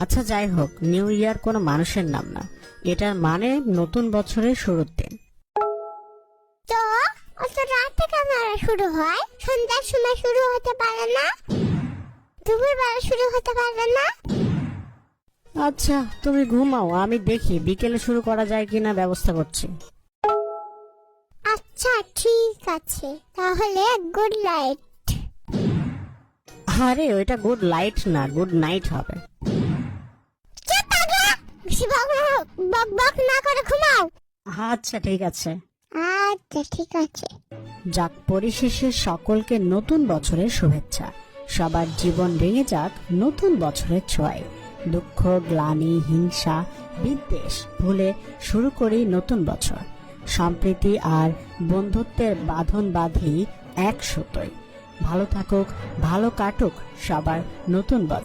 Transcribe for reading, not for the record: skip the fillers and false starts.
আচ্ছা, যাই হোক, নিউ ইয়ার কোনো মানুষের নাম না, এটার মানে নতুন বছরের শুরুর দিন। তো অত রাতে কেন শুরু হয়? সন্ধ্যার সময় শুরু হতে পারে না? দুপুরবেলা শুরু হতে পারে না? আচ্ছা, তুমি ঘুমাও, আমি দেখি বিকেলে শুরু করা যায় কিনা, ব্যবস্থা করছি। আচ্ছা ঠিক আছে, তাহলে গুড নাইট। আরে ওইটা গুড লাইট না, গুড নাইট হবে। চুপ থাকো, বেশি বক বক না করে ঘুমাও। আচ্ছা ঠিক আছে। আচ্ছা ঠিক আছে। যাক, পরিশেষে সকলকে নতুন বছরের শুভেচ্ছা। সবার জীবন ভেঙে যাক নতুন বছরের ছোঁয়ায়। দুঃখ, গ্লানি, হিংসা, বিদ্বেষ ভুলে শুরু করি নতুন বছর। সম্প্রীতি আর বন্ধুত্বের বাঁধন বাঁধি এক সুতোয়। ভালো থাকুক, ভালো কাটুক সবার নতুন বছর।